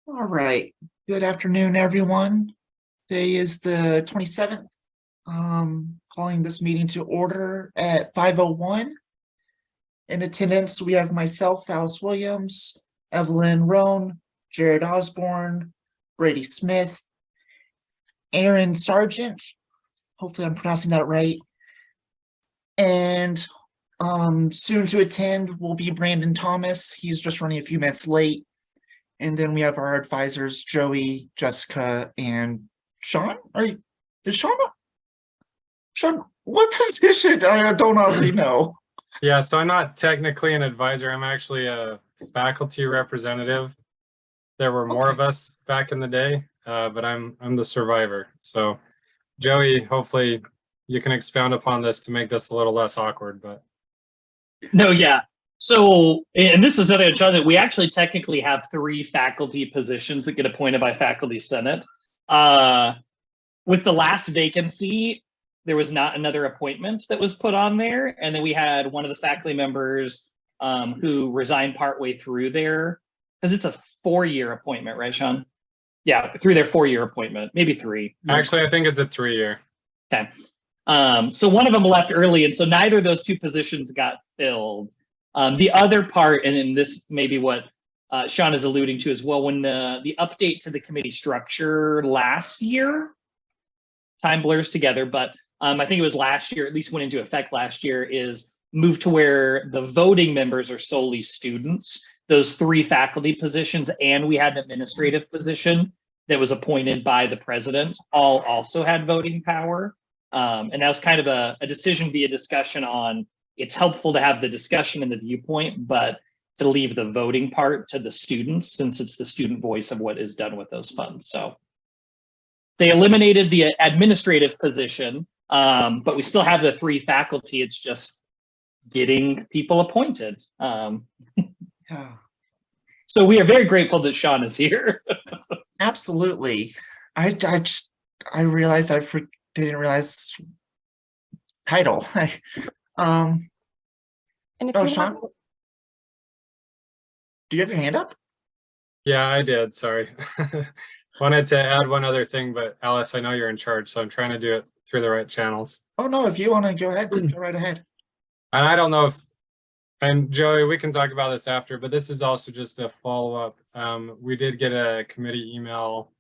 All right. Good afternoon, everyone. Today is the 27th. Calling this meeting to order at 5:01. In attendance, we have myself, Alice Williams, Evelyn Roan, Jared Osborne, Brady Smith, Aaron Sargent. Hopefully I'm pronouncing that right. And soon to attend will be Brandon Thomas. He's just running a few minutes late. And then we have our advisors, Joey, Jessica, and Sean. Is Sean, what position? I don't honestly know. Yeah, so I'm not technically an advisor. I'm actually a faculty representative. There were more of us back in the day, but I'm the survivor. So Joey, hopefully you can expound upon this to make this a little less awkward, but. No, yeah. So, and this is another chart that we actually technically have 3 faculty positions that get appointed by Faculty Senate. With the last vacancy, there was not another appointment that was put on there. And then we had one of the faculty members who resigned partway through there, because it's a 4-year appointment, right, Sean? Yeah, through their 4-year appointment, maybe 3. Actually, I think it's a 3-year. Okay. So one of them left early, and so neither of those 2 positions got filled. The other part, and this may be what Sean is alluding to as well, when the update to the committee structure last year, time blurs together, but I think it was last year, at least went into effect last year, is moved to where the voting members are solely students, those 3 faculty positions, and we had an administrative position that was appointed by the president, all also had voting power. And that was kind of a decision via discussion on, it's helpful to have the discussion and the viewpoint, but to leave the voting part to the students, since it's the student voice of what is done with those funds. So they eliminated the administrative position, but we still have the 3 faculty. It's just getting people appointed. So we are very grateful that Sean is here. Absolutely. I realized didn't realize title. And if you Sean, do you have your hand up? Yeah, I did. Sorry. Wanted to add one other thing, but Alice, I know you're in charge, so I'm trying to do it through the right channels. Oh no, if you want to go ahead, go right ahead. And I don't know if, and Joey, we can talk about this after, but this is also just a follow-up. We did get a committee email,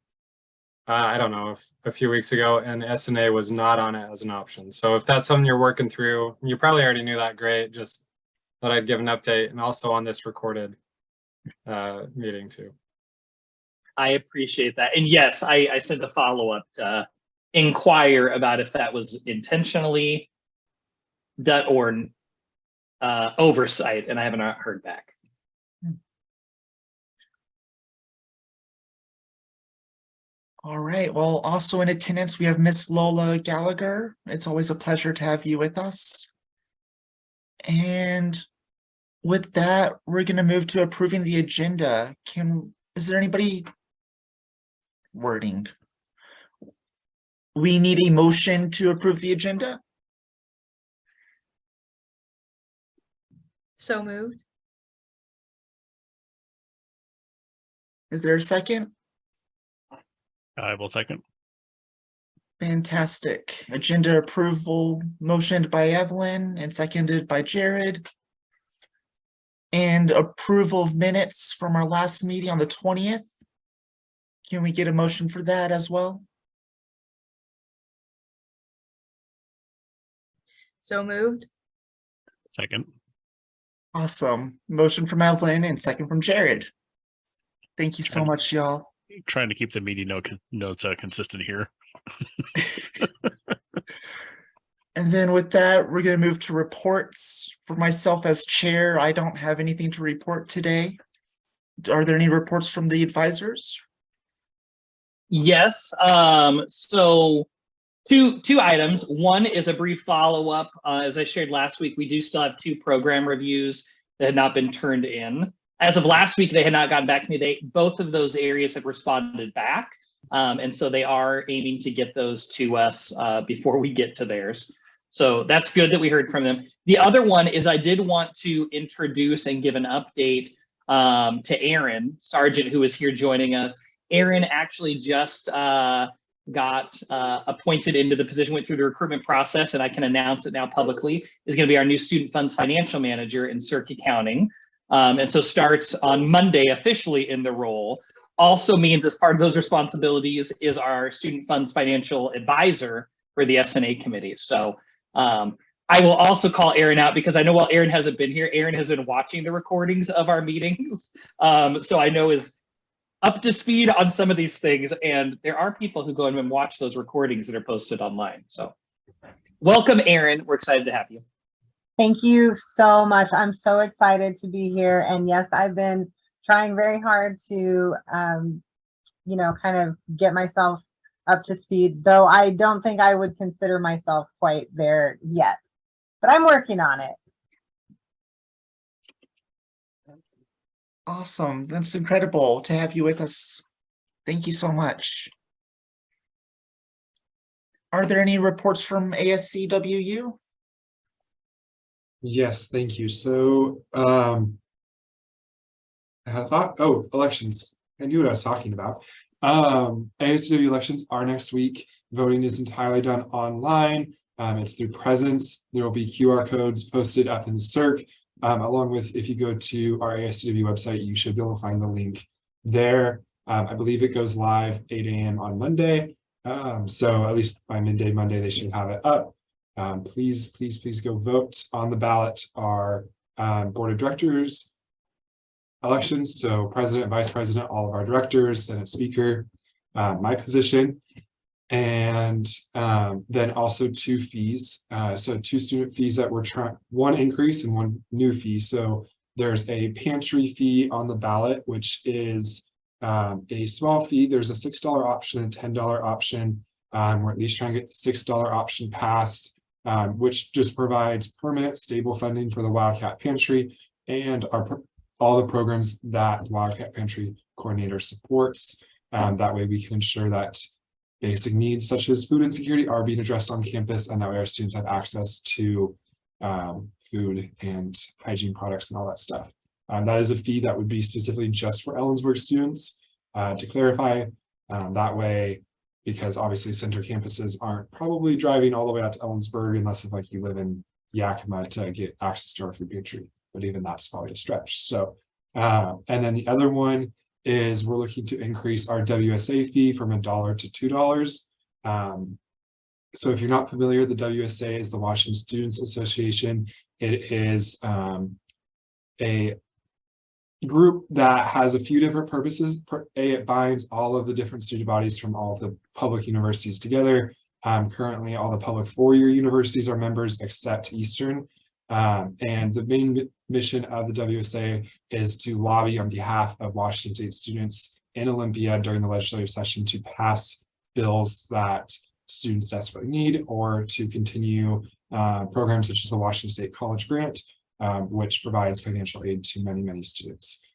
I don't know, a few weeks ago, and S&A was not on it as an option. So if that's something you're working through, you probably already knew that, great. Just thought I'd give an update, and also on this recorded meeting too. I appreciate that. And yes, I sent a follow-up to inquire about if that was intentionally done or oversight, and I haven't heard back. All right. Well, also in attendance, we have Miss Lola Gallagher. It's always a pleasure to have you with us. And with that, we're going to move to approving the agenda. Is there anybody wording? We need a motion to approve the agenda. so moved. Is there a second? I will second. Fantastic. Agenda approval motioned by Evelyn and seconded by Jared. And approval of minutes from our last meeting on the 20th. Can we get a motion for that as well? So moved. Second. Awesome. Motion from Evelyn and second from Jared. Thank you so much, y'all. Trying to keep the meeting notes consistent here. And then with that, we're going to move to reports. For myself as chair, I don't have anything to report today. Are there any reports from the advisors? Yes. So two items. One is a brief follow-up. As I shared last week, we do still have 2 program reviews that had not been turned in. As of last week, they had not gotten back to me. Both of those areas have responded back. And so they are aiming to get those to us before we get to theirs. So that's good that we heard from them. The other one is I did want to introduce and give an update to Aaron Sargent, who is here joining us. Aaron actually just got appointed into the position, went through the recruitment process, and I can announce it now publicly, is going to be our new student funds financial manager in Cirque Accounting. And so starts on Monday officially in the role. Also means as part of those responsibilities is our student funds financial advisor for the S&A committee. So I will also call Aaron out because I know while Aaron hasn't been here, Aaron has been watching the recordings of our meetings. So I know is up to speed on some of these things. And there are people who go in and watch those recordings that are posted online. So welcome, Aaron. We're excited to have you. Thank you so much. I'm so excited to be here. And yes, I've been trying very hard to, you know, kind of get myself up to speed, though I don't think I would consider myself quite there yet, but I'm working on it. Awesome. That's incredible to have you with us. Thank you so much. Are there any reports from ASCWU? Yes, thank you. So I had a thought, oh, elections. I knew what I was talking about. ASCW elections are next week. Voting is entirely done online. It's through Presence. There will be QR codes posted up in the Cirque, along with, if you go to our ASCW website, you should be able to find the link there. I believe it goes live 8 a.m. on Monday. So at least by midday Monday, they should have it up. Please go vote. On the ballot are board of directors elections, so president, vice president, all of our directors, Senate speaker, my position, and then also 2 fees. So 2 student fees that we're trying, 1 increase and 1 new fee. So there's a pantry fee on the ballot, which is a small fee. There's a $6 option and $10 option. We're at least trying to get the $6 option passed, which just provides permanent, stable funding for the Wildcat Pantry and all the programs that the Wildcat Pantry coordinator supports. That way we can ensure that basic needs such as food insecurity are being addressed on campus, and that way our students have access to food and hygiene products and all that stuff. That is a fee that would be specifically just for Ellensburg students, to clarify. That way, because obviously center campuses aren't probably driving all the way out to Ellensburg unless if like you live in Yakima to get access to our food pantry, but even that's probably a stretch. So and then the other one is we're looking to increase our WSA fee from $1 to $2. So if you're not familiar, the WSA is the Washington Students Association. It is a group that has a few different purposes. It binds all of the different student bodies from all the public universities together. Currently, all the public 4-year universities are members except Eastern. And the main mission of the WSA is to lobby on behalf of Washington State students in Olympia during the legislative session to pass bills that students desperately need, or to continue programs such as the Washington State College Grant, which provides financial aid to many students.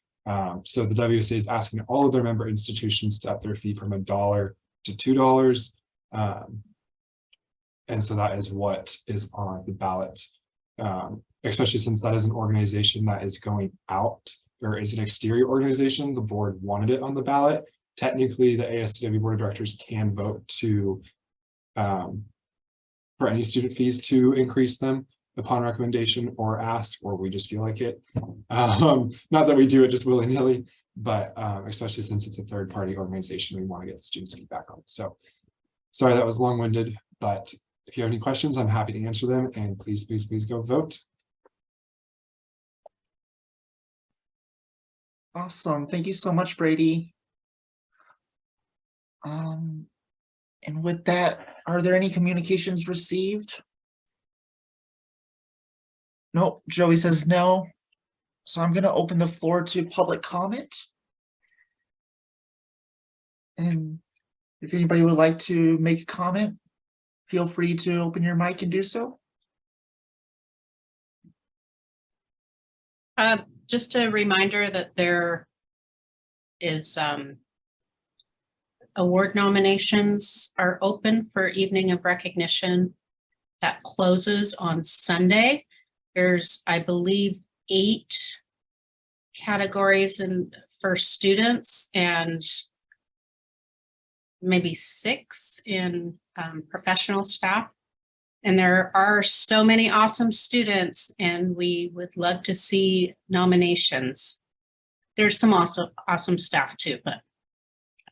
So the WSA is asking all of their member institutions to up their fee from $1 to $2. And so that is what is on the ballot, especially since that is an organization that is going out, or is an exterior organization. The board wanted it on the ballot. Technically, the ASCW board of directors can vote to for any student fees to increase them upon recommendation or ask, or we just feel like it. Not that we do it just willy-nilly, but especially since it's a third-party organization, we want to get the students' feedback on it. So sorry that was long-winded, but if you have any questions, I'm happy to answer them, and please go vote. Awesome. Thank you so much, Brady. And with that, are there any communications received? Nope, Joey says no. So I'm going to open the floor to public comment. And if anybody would like to make a comment, feel free to open your mic and do so. Just a reminder that there is award nominations are open for Evening of Recognition that closes on Sunday. There's, I believe, 8 categories and for students and maybe 6 in professional staff. And there are so many awesome students, and we would love to see nominations. There's some also awesome staff too, but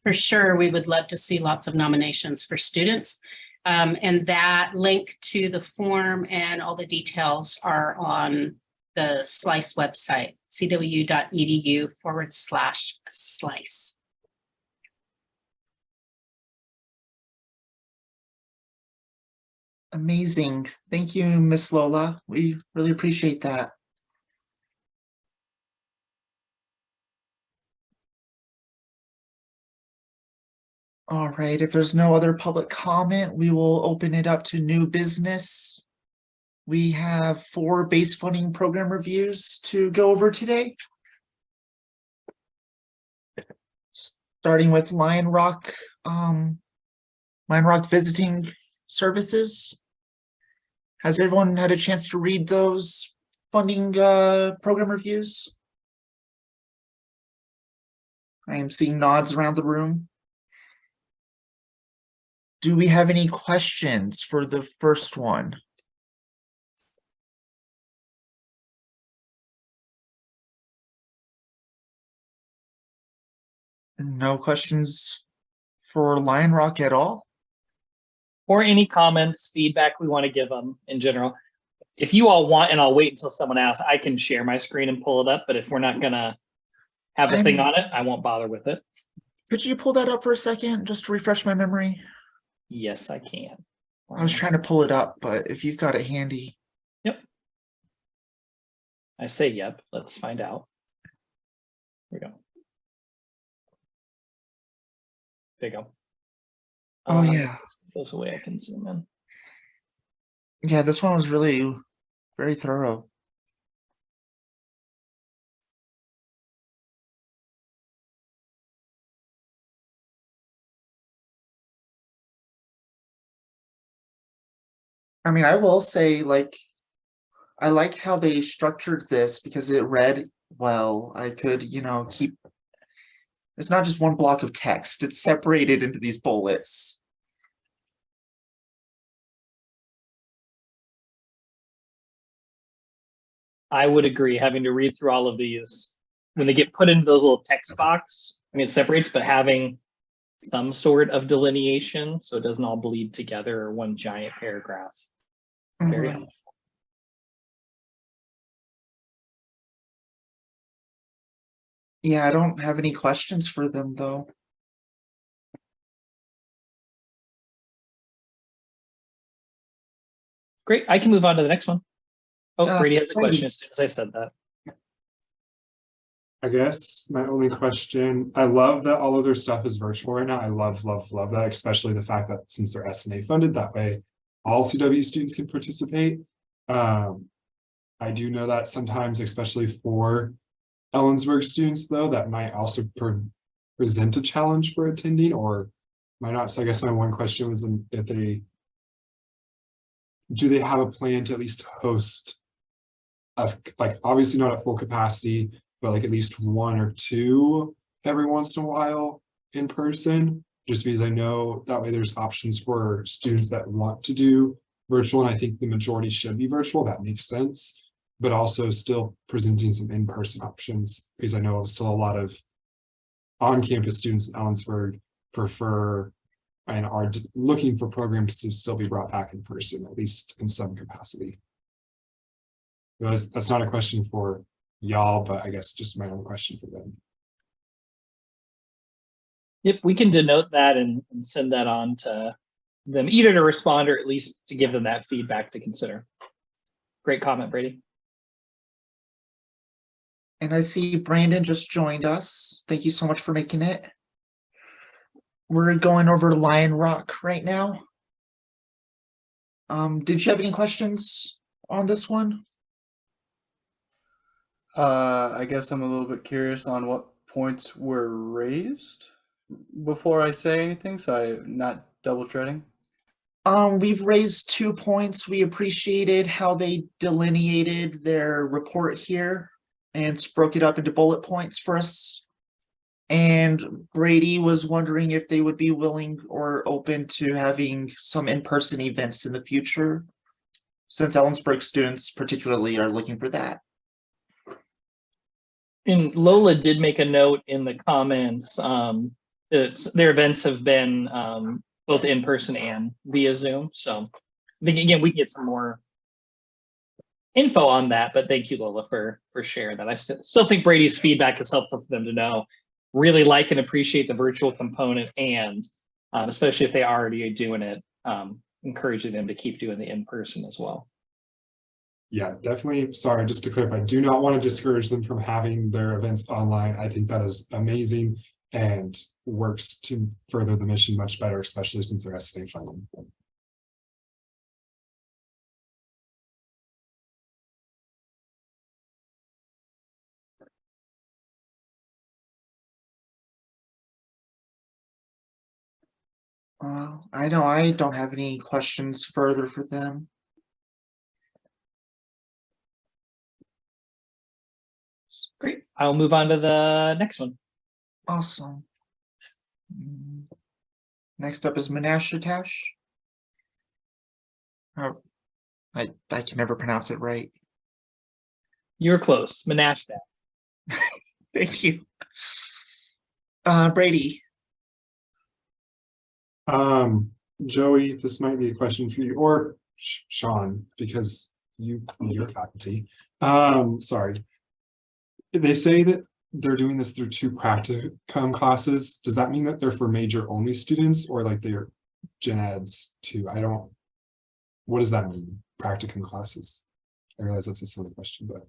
for sure, we would love to see lots of nominations for students. And that link to the form and all the details are on the SLICE website, cwu.edu/SLICE. Amazing. Thank you, Miss Lola. We really appreciate that. All right, if there's no other public comment, we will open it up to new business. We have 4 base funding program reviews to go over today. Starting with Lion Rock Visiting Services. Has everyone had a chance to read those funding program reviews? I am seeing nods around the room. Do we have any questions for the first one? No questions for Lion Rock at all? Or any comments, feedback we want to give them in general. If you all want, and I'll wait until someone asks, I can share my screen and pull it up, but if we're not gonna have a thing on it, I won't bother with it. Could you pull that up for a second, just to refresh my memory? Yes, I can. I was trying to pull it up, but if you've got it handy. Yep. I say yep, let's find out. Here we go. There you go. Oh, yeah. Goes away, I can zoom in. Yeah, this one was really very thorough. I mean, I will say, like, I liked how they structured this because it read well. I could, keep. It's not just one block of text, it's separated into these bullets. I would agree, having to read through all of these, when they get put into those little text box, I mean, it separates, but having some sort of delineation so it doesn't all bleed together or one giant paragraph. Very helpful. Yeah, I don't have any questions for them though. Great, I can move on to the next one. Oh, Brady has a Brady. question as soon as I said that. I guess my only question, I love that all of their stuff is virtual right now. I love that, especially the fact that since they're S&A funded, that way all CW students can participate. I do know that sometimes, especially for Ellensburg students, though, that might also present a challenge for attending or might not. So I guess my one question was if do they have a plan to at least host like obviously not at full capacity, but like at least 1 or 2 every once in a while in person, just because I know that way there's options for students that want to do virtual, and I think the majority should be virtual. That makes sense, but also still presenting some in-person options, because I know still a lot of on-campus students in Ellensburg prefer and are looking for programs to still be brought back in person, at least in some capacity. That's not a question for y'all, but I guess just my own question for them. Yep, we can denote that and send that on to them, either to respond or at least to give them that feedback to consider. Great comment, Brady. And I see Brandon just joined us. Thank you so much for making it. We're going over to Lion Rock right now. Did you have any questions on this one? I guess I'm a little bit curious on what points were raised before I say anything, so I'm not double treading. We've raised 2 points. We appreciated how they delineated their report here and broke it up into bullet points for us. And Brady was wondering if they would be willing or open to having some in-person events in the future, since Ellensburg students particularly are looking for that. And Lola did make a note in the comments. Their events have been both in person and via Zoom. So I think again we can get some more info on that. But thank you, Lola, for sharing that. I still think Brady's feedback is helpful for them to know. Really like and appreciate the virtual component, and especially if they already are doing it, encouraging them to keep doing the in person as well. Yeah, definitely. Sorry, just to clarify, do not want to discourage them from having their events online. I think that is amazing and works to further the mission much better, especially since they're S&A funding. I know I don't have any questions further for them. Great. I'll move on to the next one. Awesome. Next up is Menashitash. Oh, I can never pronounce it right. You're close. Menashda. Thank you. Brady. Joey, this might be a question for you, or Sean, because you're faculty. Sorry. They say that they're doing this through 2 practicum classes. Does that mean that they're for major only students, or like they're gen eds too? What does that mean, practicum classes? I realize that's a silly question, but.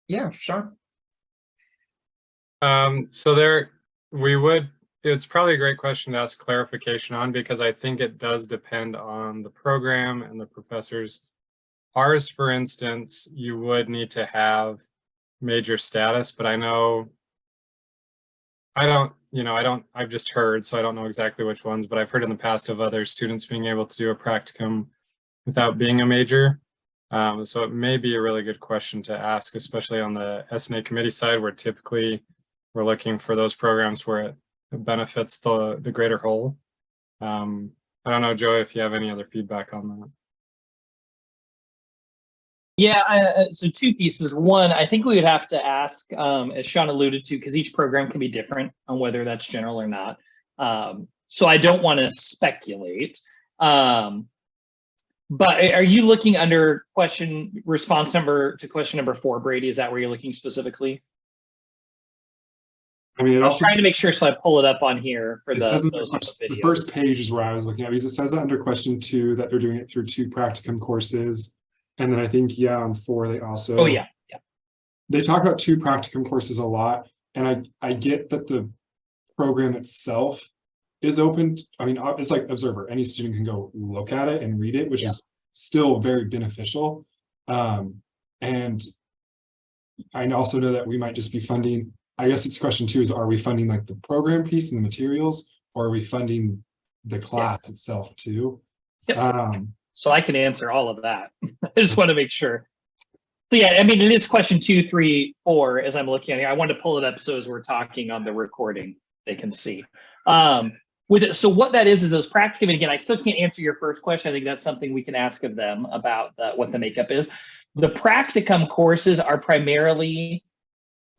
Yeah, sure. So it's probably a great question to ask clarification on, because I think it does depend on the program and the professors. Ours, for instance, you would need to have major status, but I've just heard, so I don't know exactly which ones, but I've heard in the past of other students being able to do a practicum without being a major. So it may be a really good question to ask, especially on the S&A committee side, where typically we're looking for those programs where it benefits the greater whole. I don't know, Joey, if you have any other feedback on that. Yeah, so 2 pieces. One, I think we would have to ask, as Sean alluded to, because each program can be different on whether that's general or not. So I don't want to speculate. But are you looking under response number to question number 4, Brady? Is that where you're looking specifically? I mean, I was trying to make sure, so I pull it up on here for the first page is where I was looking at, because it says that under question 2 that they're doing it through 2 practicum courses. And then I think, yeah, on 4, they also. Oh, yeah. They talk about 2 practicum courses a lot. And I get that the program itself is open. I mean, it's like Observer. Any student can go look at it and read it, which is still very beneficial. And I also know that we might just be funding, I guess it's question 2 is, are we funding like the program piece and the materials, or are we funding the class itself too? Yep. So I can answer all of that. I just want to make sure. So yeah, I mean, it is question 2, 3, 4, as I'm looking at it. I want to pull it up so as we're talking on the recording, they can see. So what that is those practicum, and again, I still can't answer your first question. I think that's something we can ask of them about what the makeup is. The practicum courses are primarily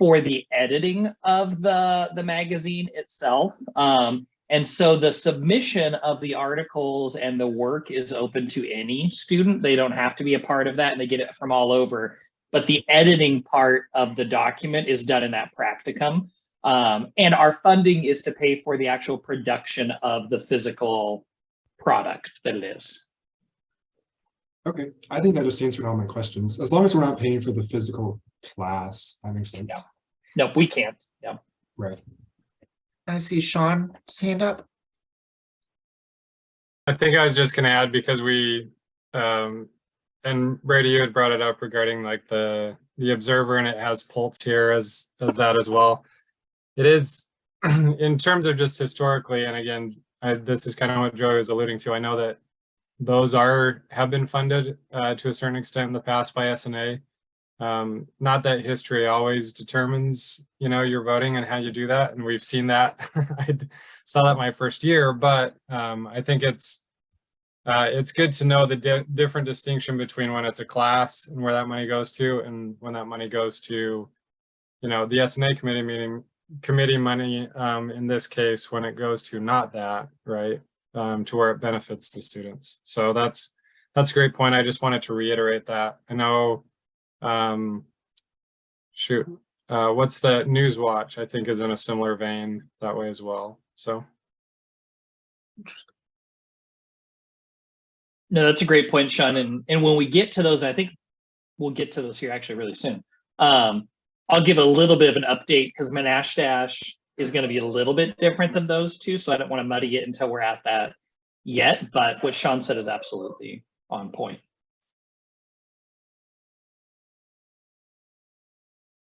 for the editing of the magazine itself. And so the submission of the articles and the work is open to any student. They don't have to be a part of that, and they get it from all over. But the editing part of the document is done in that practicum. And our funding is to pay for the actual production of the physical product that it is. Okay, I think that just answered all my questions. As long as we're not paying for the physical class, that makes sense. Yeah. No, we can't. Yeah. Right. I see Sean's hand up. I think I was just going to add, because we, and Brady, you had brought it up regarding like the Observer, and it has Pulse here as that as well. It is, in terms of just historically, and again, this is kind of what Joey was alluding to. I know that those have been funded to a certain extent in the past by S&A. Not that history always determines, your voting and how you do that. And we've seen that. I saw that my first year, but I think it's good to know the different distinction between when it's a class and where that money goes to, and when that money goes to, the S&A committee money, in this case, when it goes to not that, right, to where it benefits the students. So that's a great point. I just wanted to reiterate that. I know, what's the News Watch, I think, is in a similar vein that way as well. So. No, that's a great point, Sean. And when we get to those, and I think we'll get to those here actually really soon. I'll give a little bit of an update because Menashe is going to be a little bit different than those two. So I don't want to muddy it until we're at that yet. But what Sean said is absolutely on point.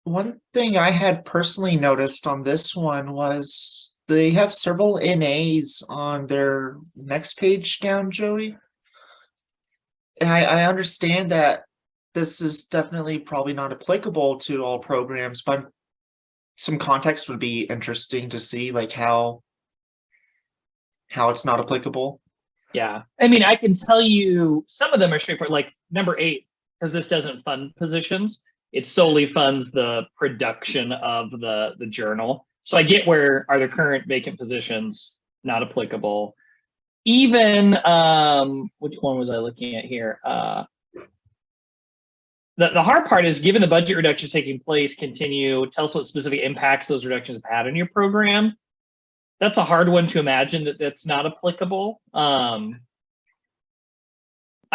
One thing I had personally noticed on this one was they have several NAs on their next page down, Joey. And I understand that this is definitely probably not applicable to all programs, but some context would be interesting to see, like how it's not applicable. Yeah, I mean, I can tell you some of them are straightforward, like number 8, because this doesn't fund positions. It solely funds the production of the journal. So I get where are the current vacant positions not applicable. Even, which one was I looking at here? The hard part is, given the budget reductions taking place, tell us what specific impacts those reductions have had on your program. That's a hard one to imagine that's not applicable. I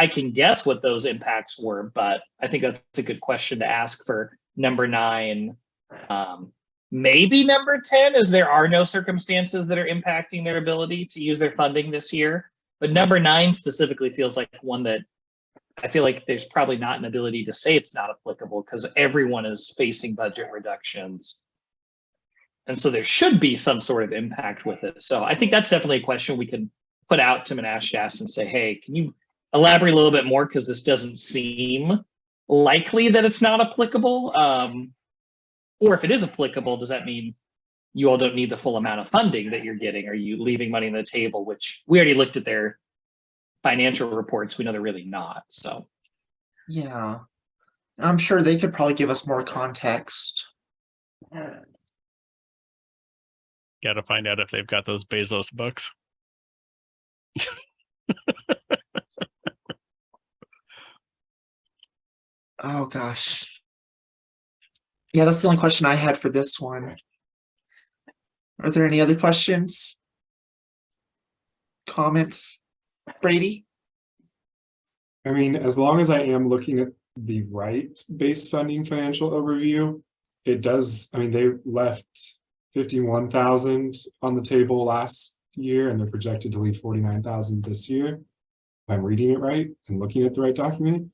can guess what those impacts were, but I think that's a good question to ask for number 9. Maybe number 10 is there are no circumstances that are impacting their ability to use their funding this year. But number 9 specifically feels like one that I feel like there's probably not an ability to say it's not applicable because everyone is facing budget reductions. And so there should be some sort of impact with it. So I think that's definitely a question we can put out to Menashe and say, hey, can you elaborate a little bit more? Because this doesn't seem likely that it's not applicable. Or if it is applicable, does that mean you all don't need the full amount of funding that you're getting? Are you leaving money on the table, which we already looked at their financial reports. We know they're really not. So, yeah, I'm sure they could probably give us more context. Got to find out if they've got those Bezos bucks. Oh gosh. Yeah, that's the only question I had for this one. Are there any other questions? Comments? Brady? I mean, as long as I am looking at the right base funding financial overview, it does, I mean, they left 51,000 on the table last year and they're projected to leave 49,000 this year. If I'm reading it right and looking at the right document.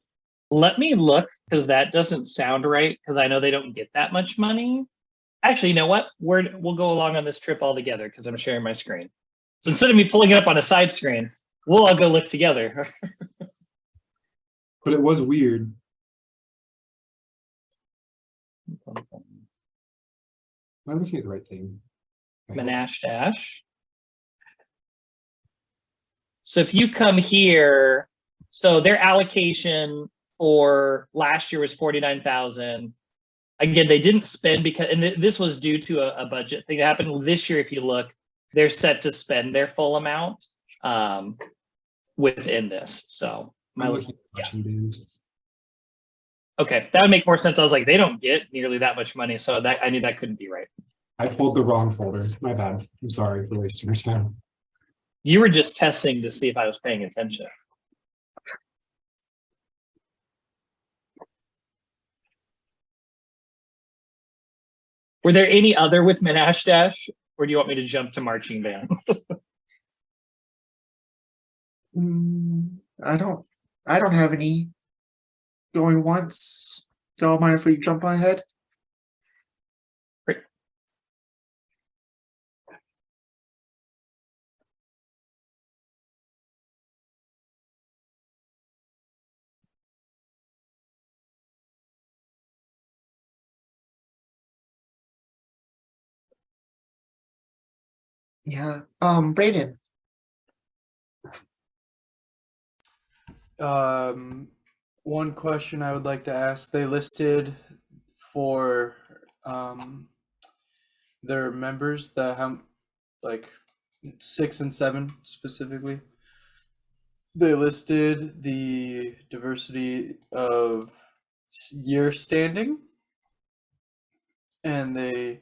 let me look, because that doesn't sound right, because I know they don't get that much money. Actually, you know what? We'll go along on this trip all together because I'm sharing my screen. So instead of me pulling it up on a side screen, we'll all go look together. But it was weird. Am I looking at the right thing? Menashe Dash. So if you come here, so their allocation for last year was 49,000. Again, they didn't spend because, and this was due to a budget thing that happened this year. If you look, they're set to spend their full amount within this. So I'm looking at watching games. Okay, that would make more sense. I was like, they don't get nearly that much money, so that I knew that couldn't be right. I pulled the wrong folder. My bad. I'm sorry for wasting your time. You were just testing to see if I was paying attention. Were there any other with Menashe Dash, or do you want me to jump to marching band? I don't have any going once. Don't mind if we jump ahead? Yeah, Brayden. One question I would like to ask, they listed for their members that have like 6 and 7 specifically. They listed the diversity of year standing, and they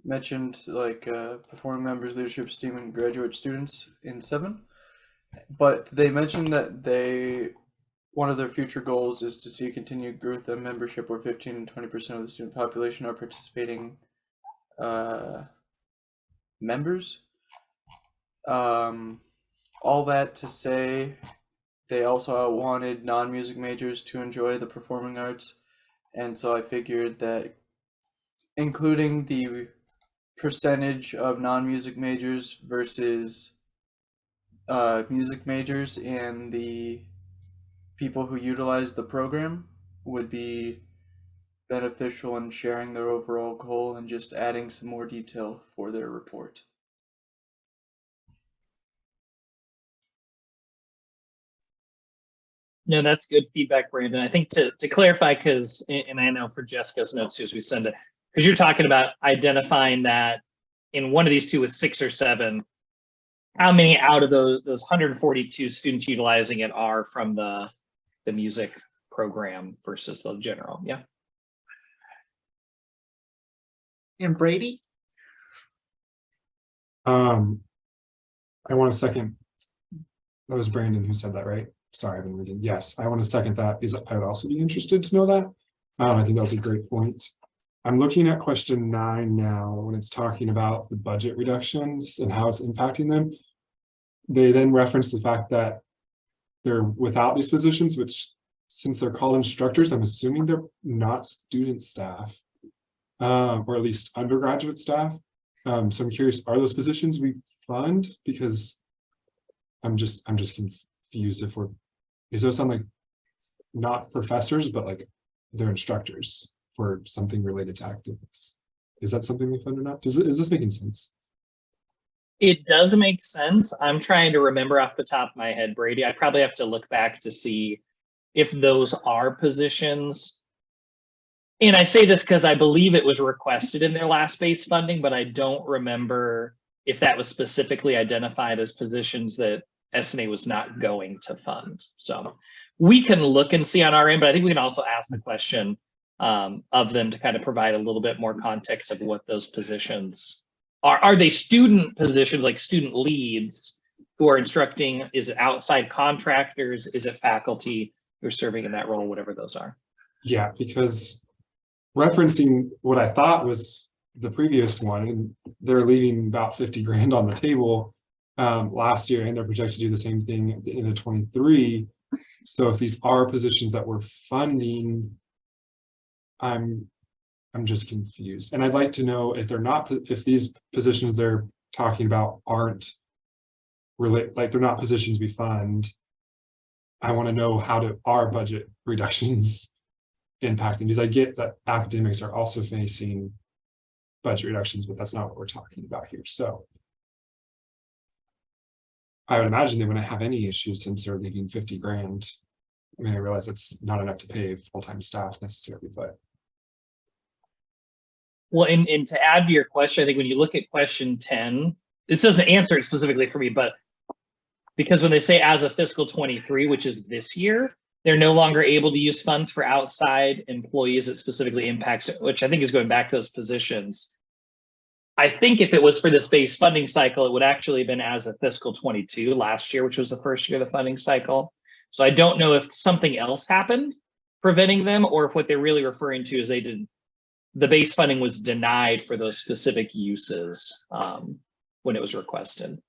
mentioned like performing members, leadership, STEAM, and graduate students in 7. But they mentioned that one of their future goals is to see continued growth of membership where 15 and 20% of the student population are participating members. All that to say, they also wanted non-music majors to enjoy the performing arts, and so I figured that including the percentage of non-music majors versus music majors and the people who utilize the program would be beneficial in sharing their overall goal and just adding some more detail for their report. No, that's good feedback, Brandon. I think to clarify, because, and I know for Jessica's notes too, as we send it, because you're talking about identifying that in one of these two with 6 or 7, how many out of those 142 students utilizing it are from the music program versus the general? Yeah. And Brady? I want to second. That was Brandon who said that, right? Sorry, I've been reading. Yes, I want to second that because I would also be interested to know that. I think that was a great point. I'm looking at question 9 now when it's talking about the budget reductions and how it's impacting them. They then reference the fact that they're without these positions, which since they're called instructors, I'm assuming they're not student staff, or at least undergraduate staff. So I'm curious, are those positions we fund? Because I'm just confused because those sound like not professors, but like they're instructors for something related to academics. Is that something we fund or not? Is this making sense? It does make sense. I'm trying to remember off the top of my head, Brady. I probably have to look back to see if those are positions. And I say this because I believe it was requested in their last base funding, but I don't remember if that was specifically identified as positions that S&A was not going to fund. So we can look and see on our end, but I think we can also ask the question of them to kind of provide a little bit more context of what those positions are. Are they student positions, like student leads who are instructing? Is it outside contractors? Is it faculty who are serving in that role, whatever those are? Yeah, because referencing what I thought was the previous one, and they're leaving about 50 grand on the table last year, and they're projected to do the same thing at the end of 23. So if these are positions that we're funding, I'm just confused. And I'd like to know if they're not, if these positions they're talking about aren't related, like they're not positions we fund. I want to know how to our budget reductions impacting, because I get that academics are also facing budget reductions, but that's not what we're talking about here. So I would imagine they wouldn't have any issues since they're leaving 50 grand. I mean, I realize it's not enough to pay full-time staff necessarily, but. Well, and to add to your question, I think when you look at question 10, this doesn't answer it specifically for me, but because when they say as of fiscal 23, which is this year, they're no longer able to use funds for outside employees. It specifically impacts, which I think is going back to those positions. I think if it was for this base funding cycle, it would actually have been as of fiscal 22 last year, which was the first year of the funding cycle. So I don't know if something else happened preventing them, or if what they're really referring to is the base funding was denied for those specific uses when it was requested.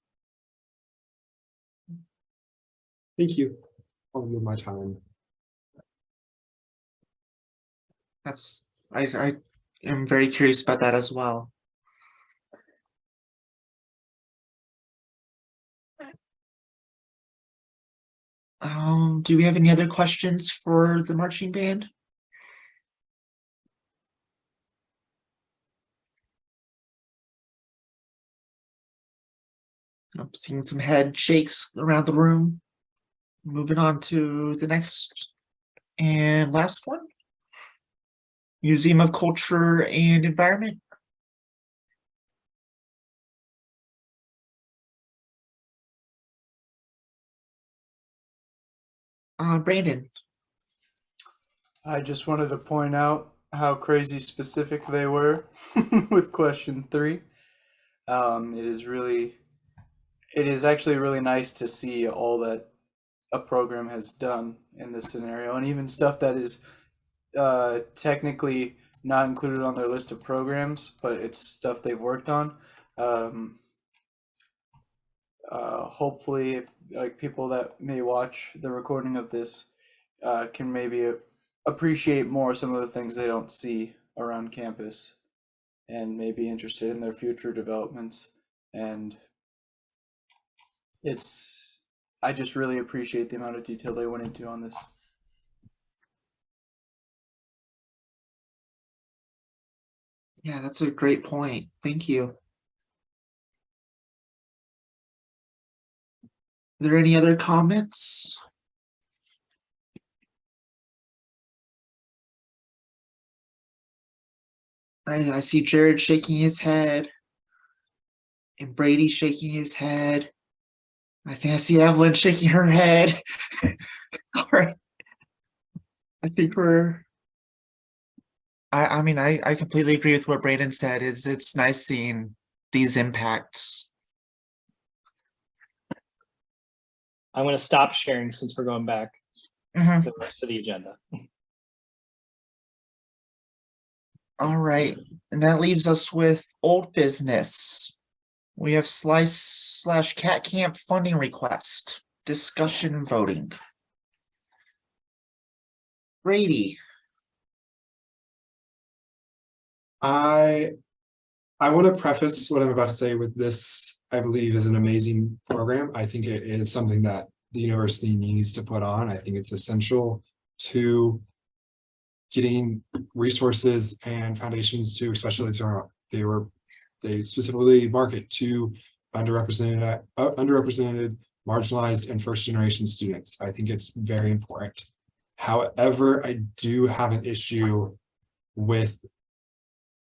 Thank you. I'll move my time. I am very curious about that as well. Do we have any other questions for the marching band? I'm seeing some head shakes around the room. Moving on to the next and last one. Museum of Culture and Environment. Brandon. I just wanted to point out how crazy specific they were with question 3. It is actually really nice to see all that a program has done in this scenario, and even stuff that is technically not included on their list of programs, but it's stuff they've worked on. Hopefully, if, like, people that may watch the recording of this can maybe appreciate more some of the things they don't see around campus, and may be interested in their future developments. And I just really appreciate the amount of detail they went into on this. Yeah, that's a great point. Thank you. Are there any other comments? I see Jared shaking his head and Brady shaking his head. I think I see Evelyn shaking her head. All right. I think I mean, I completely agree with what Brandon said. It's nice seeing these impacts. I'm going to stop sharing since we're going back Mhm. to the rest of the agenda. All right, and that leaves us with old business. We have Slice/Cat Camp funding request, discussion and voting. Brady. I want to preface what I'm about to say with this. I believe is an amazing program. I think it is something that the university needs to put on. I think it's essential to getting resources and foundations to, especially they specifically market to underrepresented, marginalized, and first generation students. I think it's very important. However, I do have an issue with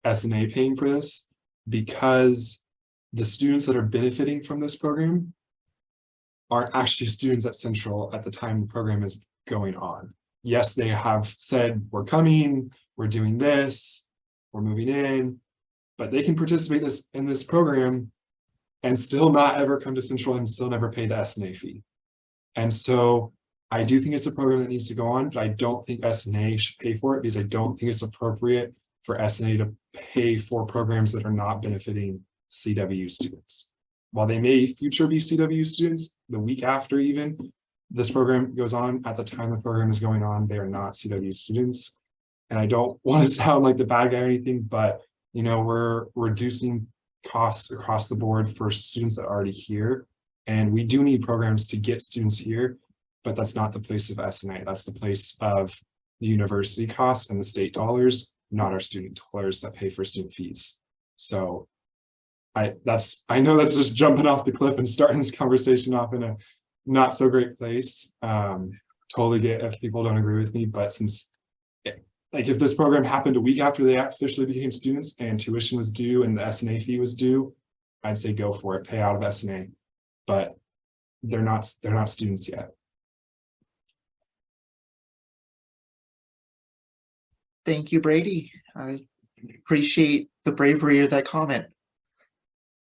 S&A paying for this, because the students that are benefiting from this program aren't actually students at Central at the time the program is going on. Yes, they have said, we're coming, we're doing this, we're moving in, but they can participate in this program and still not ever come to Central and still never pay the S&A fee. And so I do think it's a program that needs to go on, but I don't think S&A should pay for it, because I don't think it's appropriate for S&A to pay for programs that are not benefiting CWU students. While they may future be CWU students, the week after even this program goes on, at the time the program is going on, they are not CWU students. And I don't want to sound like the bad guy or anything, but you know, we're reducing costs across the board for students that are already here. And we do need programs to get students here, but that's not the place of S&A. That's the place of the university costs and the state dollars, not our student dollars that pay for student fees. So I know that's just jumping off the cliff and starting this conversation off in a not so great place. Totally get if people don't agree with me, but since like if this program happened a week after they officially became students and tuition was due and the S&A fee was due, I'd say go for it, pay out of S&A, but they're not students yet. Thank you, Brady. I appreciate the bravery of that comment.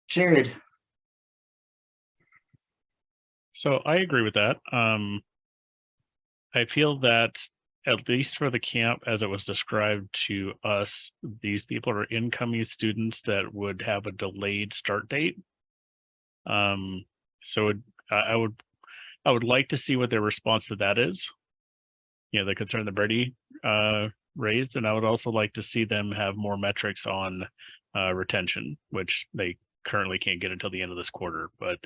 Jared. So I agree with that. I feel that at least for the camp, as it was described to us, these people are incoming students that would have a delayed start date. So I would like to see what their response to that is. You know, the concern that Brady raised, and I would also like to see them have more metrics on retention, which they currently can't get until the end of this quarter, but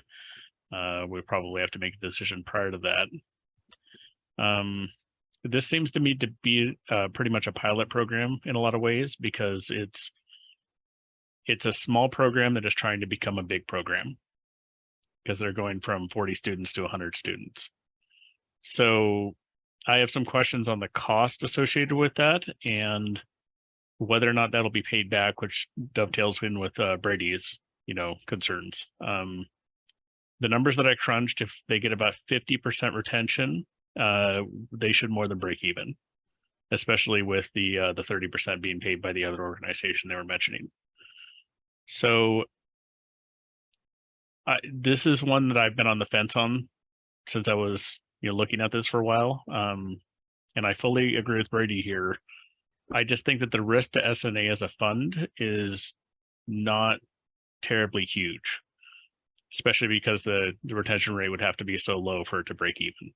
we probably have to make a decision prior to that. This seems to me to be pretty much a pilot program in a lot of ways, because it's a small program that is trying to become a big program. because they're going from 40 students to 100 students. So I have some questions on the cost associated with that and whether or not that'll be paid back, which dovetails in with Brady's, concerns. The numbers that I crunched, if they get about 50% retention, they should more than break even, especially with the 30% being paid by the other organization they were mentioning. So this is one that I've been on the fence on since I was looking at this for a while. And I fully agree with Brady here. I just think that the risk to S&A as a fund is not terribly huge, especially because the retention rate would have to be so low for it to break even.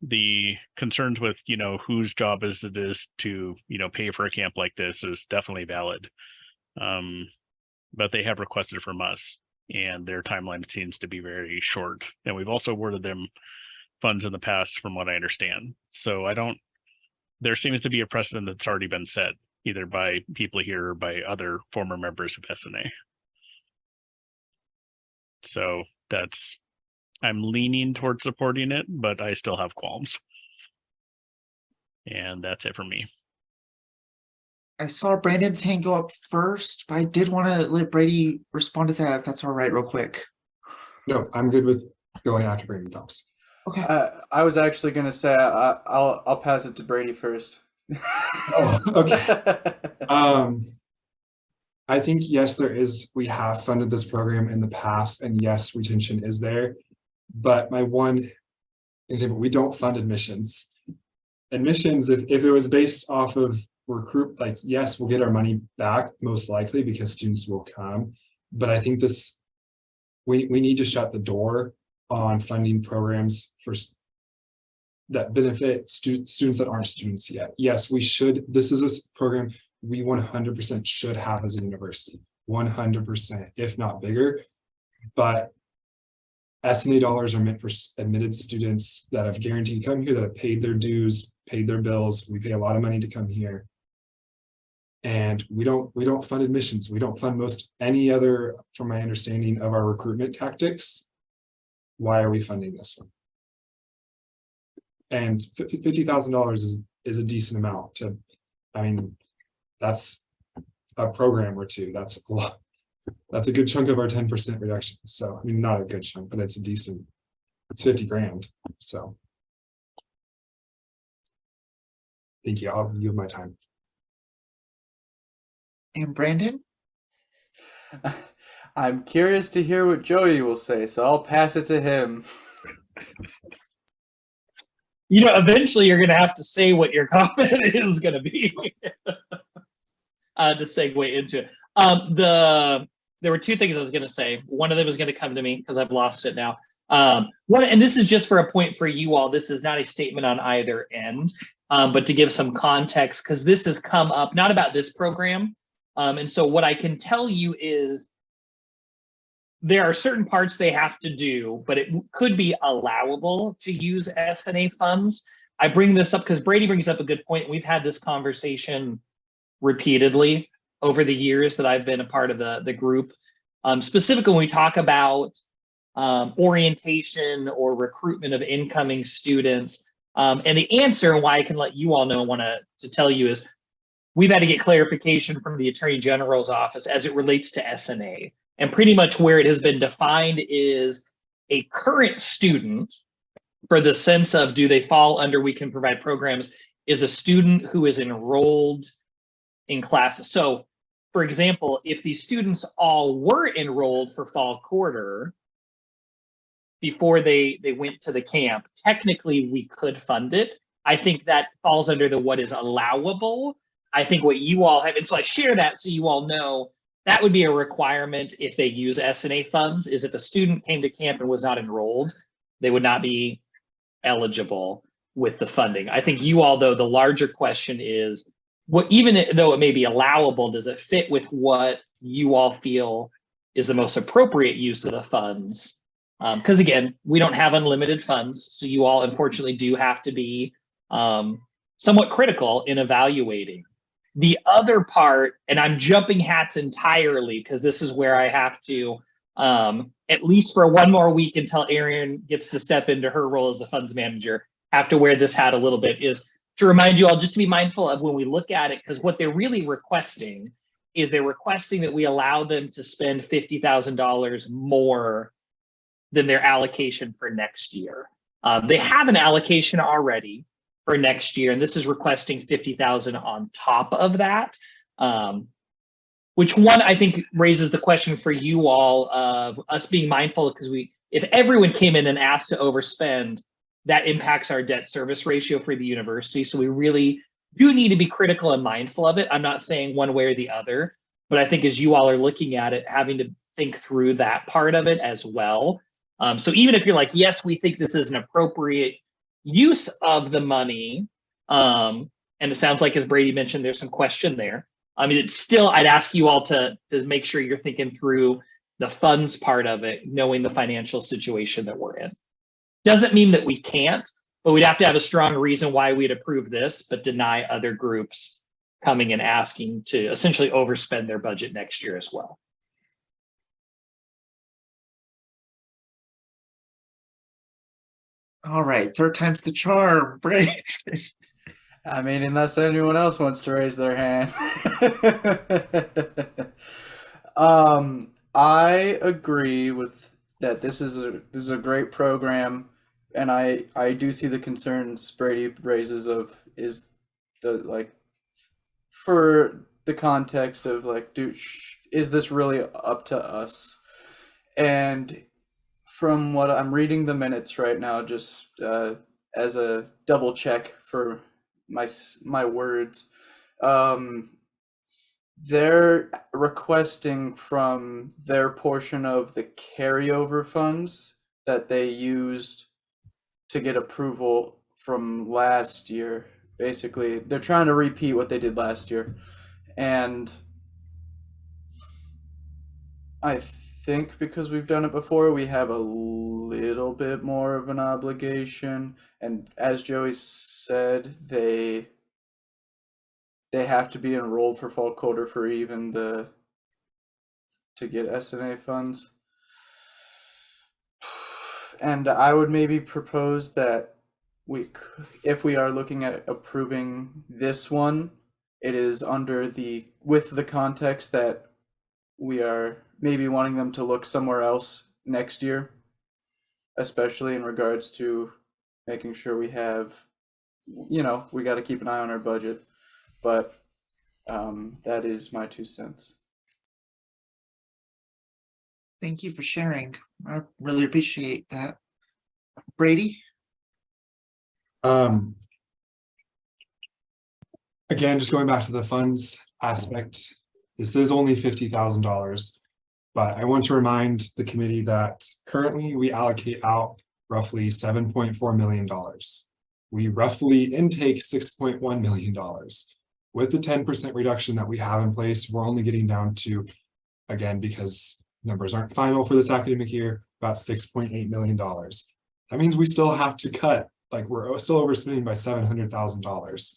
The concerns with, whose job it is to, pay for a camp like this is definitely valid. But they have requested from us, and their timeline seems to be very short. And we've also awarded them funds in the past, from what I understand. So there seems to be a precedent that's already been set, either by people here or by other former members of S&A. So I'm leaning towards supporting it, but I still have qualms. And that's it for me. I saw Brandon's hand go up first, but I did want to let Brady respond to that, if that's all right, real quick. No, I'm good with going after Brandon talks. Okay. I was actually gonna say I'll pass it to Brady first. Oh, okay. I think, yes, we have funded this program in the past, and yes, retention is there. But my one example, we don't fund admissions. Admissions, if it was based off of recruit, yes, we'll get our money back, most likely, because students will come. But I think we need to shut the door on funding programs that benefit students that aren't students yet. Yes, we should. This is a program we 100% should have as a university, 100%, if not bigger. But S&A dollars are meant for admitted students that have guaranteed to come here, that have paid their dues, paid their bills. We pay a lot of money to come here. And we don't fund admissions. We don't fund any other, from my understanding of our recruitment tactics. Why are we funding this one? And $50,000 is a decent amount to, that's a program or two. That's a lot. That's a good chunk of our 10% reduction. So, not a good chunk, but it's it's 50 grand. So thank you. I'll yield my time. And Brandon? I'm curious to hear what Joey will say, so I'll pass it to him. Eventually you're going to have to say what your comment is going to be to segue into it. There were two things I was going to say. One of them was going to come to me because I've lost it now. And this is just for a point for you all. This is not a statement on either end, but to give some context, because this has come up, not about this program. And so what I can tell you is there are certain parts they have to do, but it could be allowable to use S&A funds. I bring this up because Brady brings up a good point. We've had this conversation repeatedly over the years that I've been a part of the group. Specifically, when we talk about orientation or recruitment of incoming students. And the answer, and why I can let you all know, want to tell you, is we've had to get clarification from the Attorney General's office as it relates to S&A. And pretty much where it has been defined is a current student, for the sense of do they fall under we can provide programs, is a student who is enrolled in classes. So, for example, if these students all were enrolled for fall quarter before they went to the camp, technically we could fund it. I think that falls under the what is allowable. I think what you all have, and so I share that so you all know that would be a requirement if they use S&A funds, is if a student came to camp and was not enrolled, they would not be eligible with the funding. I think you all, though, the larger question is, even though it may be allowable, does it fit with what you all feel is the most appropriate use of the funds? Because again, we don't have unlimited funds, so you all unfortunately do have to be somewhat critical in evaluating. The other part, and I'm jumping hats entirely because this is where I have to at least for one more week until Erin gets to step into her role as the funds manager, have to wear this hat a little bit, is to remind you all just to be mindful of when we look at it, because what they're really requesting is they're requesting that we allow them to spend $50,000 more than their allocation for next year. They have an allocation already for next year, and this is requesting 50,000 on top of that. Which one I think raises the question for you all of us being mindful, because if everyone came in and asked to overspend, that impacts our debt service ratio for the university. So we really do need to be critical and mindful of it. I'm not saying one way or the other, but I think as you all are looking at it, having to think through that part of it as well. So even if you're like, yes, we think this is an appropriate use of the money, and it sounds like, as Brady mentioned, there's some question there. I mean, it's still, I'd ask you all to make sure you're thinking through the funds part of it, knowing the financial situation that we're in. Doesn't mean that we can't, but we'd have to have a strong reason why we'd approve this, but deny other groups coming and asking to essentially overspend their budget next year as well. All right, third time's the charm, Brady. I mean, unless anyone else wants to raise their hand. I agree with that. This is a great program, and I do see the concerns Brady raises of is the like for the context of like, is this really up to us? And from what I'm reading the minutes right now, just as a double check for my words, they're requesting from their portion of the carryover funds that they used to get approval from last year. Basically, they're trying to repeat what they did last year. And I think because we've done it before, we have a little bit more of an obligation. And as Joey said, they have to be enrolled for fall quarter for even to get S&A funds. And I would maybe propose that if we are looking at approving this one, it is with the context that we are maybe wanting them to look somewhere else next year, especially in regards to making sure we have, we got to keep an eye on our budget. But that is my 2 cents. Thank you for sharing. I really appreciate that. Brady? Again, just going back to the funds aspect, this is only $50,000, but I want to remind the committee that currently we allocate out roughly $7.4 million. We roughly intake $6.1 million. With the 10% reduction that we have in place, we're only getting down to, again, because numbers aren't final for this academic year, about $6.8 million. That means we still have to cut, like we're still overspending by $700,000.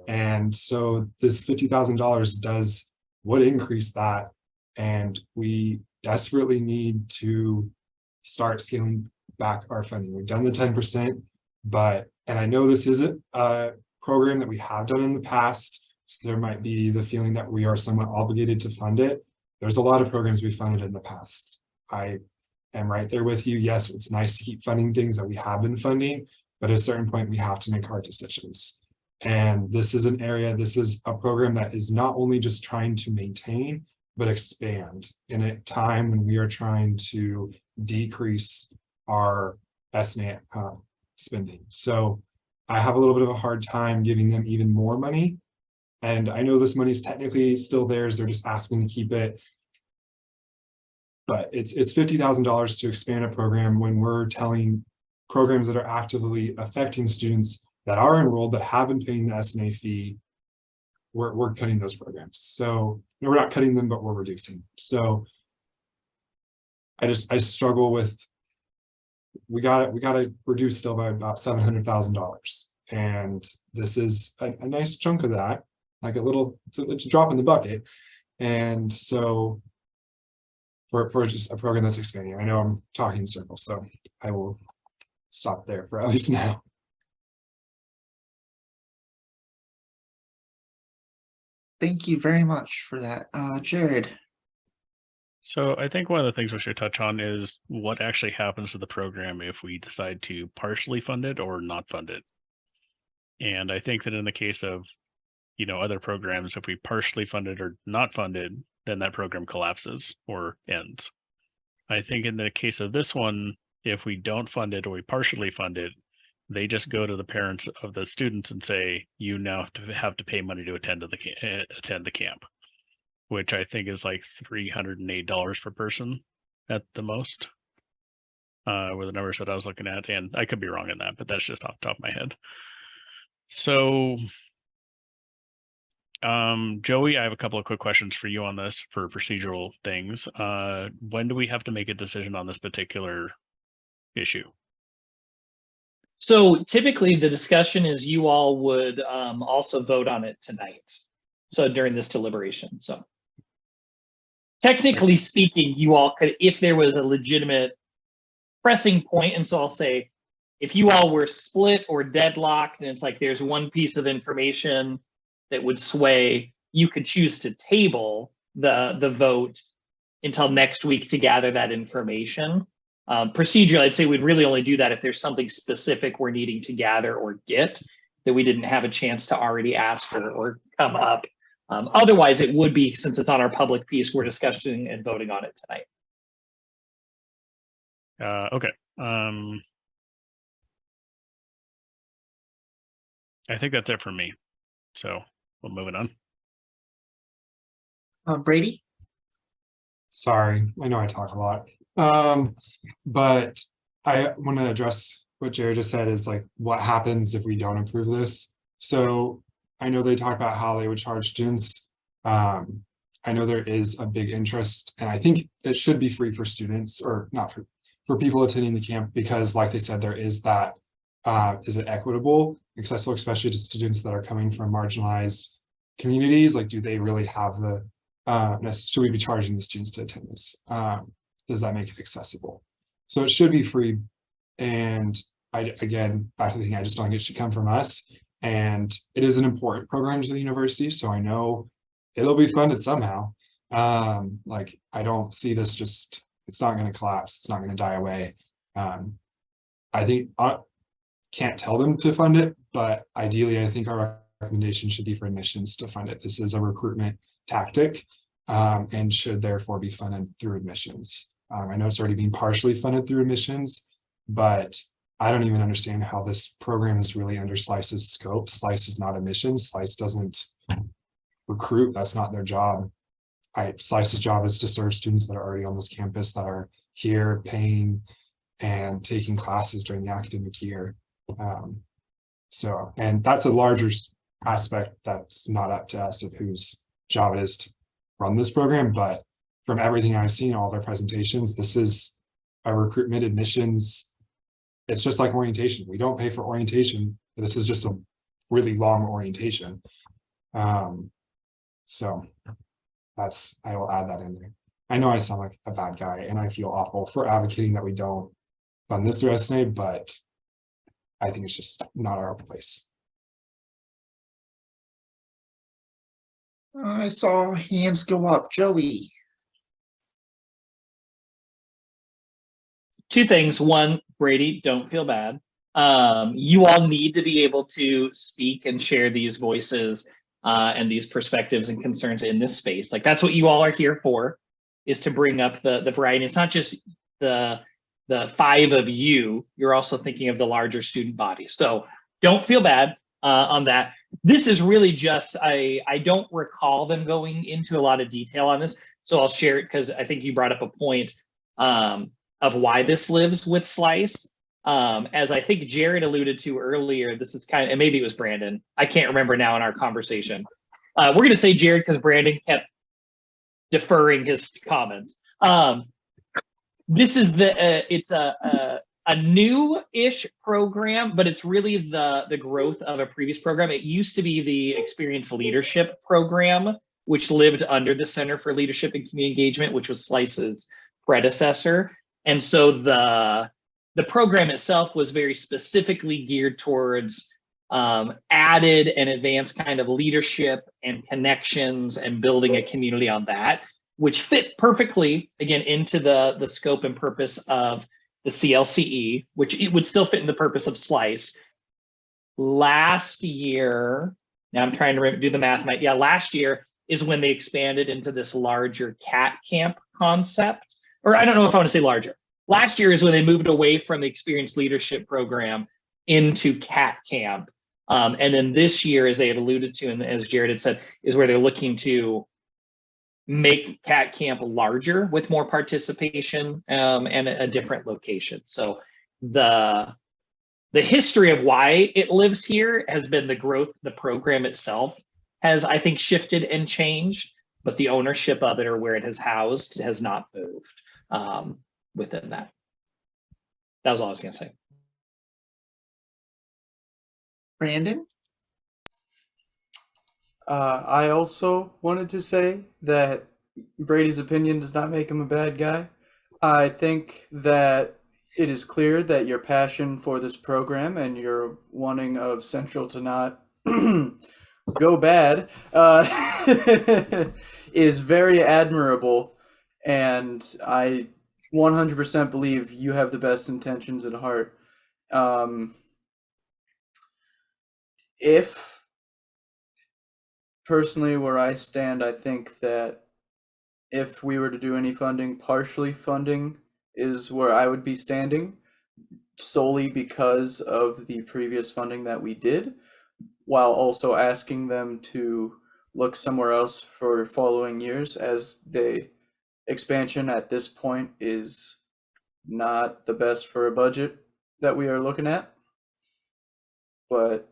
And so this $50,000 would increase that. And we desperately need to start scaling back our funding. We've done the 10%, and I know this isn't a program that we have done in the past. So there might be the feeling that we are somewhat obligated to fund it. There's a lot of programs we funded in the past. I am right there with you. Yes, it's nice to keep funding things that we have been funding, but at a certain point we have to make hard decisions. And this is this is a program that is not only just trying to maintain, but expand in a time when we are trying to decrease our S&A spending. So I have a little bit of a hard time giving them even more money. And I know this money is technically still theirs. They're just asking to keep it. But it's $50,000 to expand a program when we're telling programs that are actively affecting students that are enrolled, that have been paying the S&A fee, we're cutting those programs. So we're not cutting them, but we're reducing them. So I struggle with, we got to reduce still by about $700,000. And this is a nice chunk of that, like it's a drop in the bucket. And so for just a program that's expanding. I know I'm talking in circles, so I will stop there for at least now. Thank you very much for that. Jared. So I think one of the things we should touch on is what actually happens to the program if we decide to partially fund it or not fund it. And I think that in the case of, other programs, if we partially fund it or not fund it, then that program collapses or ends. I think in the case of this one, if we don't fund it or we partially fund it, they just go to the parents of the students and say, you now have to pay money to attend the camp, which I think is like $308 per person at the most, were the numbers that I was looking at. And I could be wrong in that, but that's just off the top of my head. So, Joey, I have a couple of quick questions for you on this for procedural things. When do we have to make a decision on this particular issue? So typically the discussion is you all would also vote on it tonight. So during this deliberation. So technically speaking, you all could, if there was a legitimate pressing point, and so I'll say, if you all were split or deadlocked, and it's like there's one piece of information that would sway, you could choose to table the vote until next week to gather that information. Procedurally, I'd say we'd really only do that if there's something specific we're needing to gather or get that we didn't have a chance to already ask or come up. Otherwise, it would be, since it's on our public piece, we're discussing and voting on it tonight. Okay. I think that's it for me. So we're moving on. Brady. Sorry, I know I talk a lot. But I want to address what Jared just said is like, what happens if we don't approve this? So I know they talk about how they would charge students. I know there is a big interest, and I think it should be free for students, or not for people attending the camp, because like they said, there is that, is it equitable, accessible, especially to students that are coming from marginalized communities? Like, do they really have the, should we be charging the students to attend this? Does that make it accessible? So it should be free. And again, back to the thing, I just don't think it should come from us. And it is an important program to the university, so I know it'll be funded somehow. Like, I don't see this just, it's not going to collapse. It's not going to die away. I think I can't tell them to fund it, but ideally, I think our recommendation should be for admissions to fund it. This is a recruitment tactic, and should therefore be funded through admissions. I know it's already being partially funded through admissions, but I don't even understand how this program is really under SLICE's scope. SLICE is not admissions. SLICE doesn't recruit. That's not their job. SLICE's job is to serve students that are already on this campus, that are here paying and taking classes during the academic year. So, and that's a larger aspect that's not up to us of whose job it is to run this program. But from everything I've seen, all their presentations, this is a recruitment admissions. It's just like orientation. We don't pay for orientation. This is just a really long orientation. So that's, I will add that in there. I know I sound like a bad guy and I feel awful for advocating that we don't fund this through S&A, but I think it's just not our place. I saw hands go up. Joey. Two things. One, Brady, don't feel bad. You all need to be able to speak and share these voices and these perspectives and concerns in this space. Like, that's what you all are here for, is to bring up the variety. It's not just the five of you. You're also thinking of the larger student body. So don't feel bad on that. This is really just, I don't recall them going into a lot of detail on this. So I'll share it because I think you brought up a point of why this lives with SLICE. As I think Jared alluded to earlier, this is kind of, and maybe it was Brandon, I can't remember now in our conversation. We're going to say Jared because Brandon kept deferring his comments. This is it's a new-ish program, but it's really the growth of a previous program. It used to be the Experience Leadership program, which lived under the Center for Leadership and Community Engagement, which was SLICE's predecessor. And so the program itself was very specifically geared towards added and advanced kind of leadership and connections and building a community on that, which fit perfectly, again, into the scope and purpose of the CLCE, which it would still fit in the purpose of SLICE. Last year, now I'm trying to do the math, last year is when they expanded into this larger CAT camp concept, or I don't know if I want to say larger. Last year is when they moved away from the experienced leadership program into CAT camp. And then this year, as they had alluded to, and as Jared had said, is where they're looking to make CAT camp larger with more participation and a different location. So the history of why it lives here has been the growth. The program itself has, I think, shifted and changed, but the ownership of it or where it has housed has not moved within that. That was all I was going to say. Brandon? I also wanted to say that Brady's opinion does not make him a bad guy. I think that it is clear that your passion for this program and your wanting of Central to not go bad is very admirable, and I 100% believe you have the best intentions at heart. If personally where I stand, I think that if we were to do any funding, partially funding is where I would be standing, solely because of the previous funding that we did, while also asking them to look somewhere else for following years, as the expansion at this point is not the best for a budget that we are looking at. But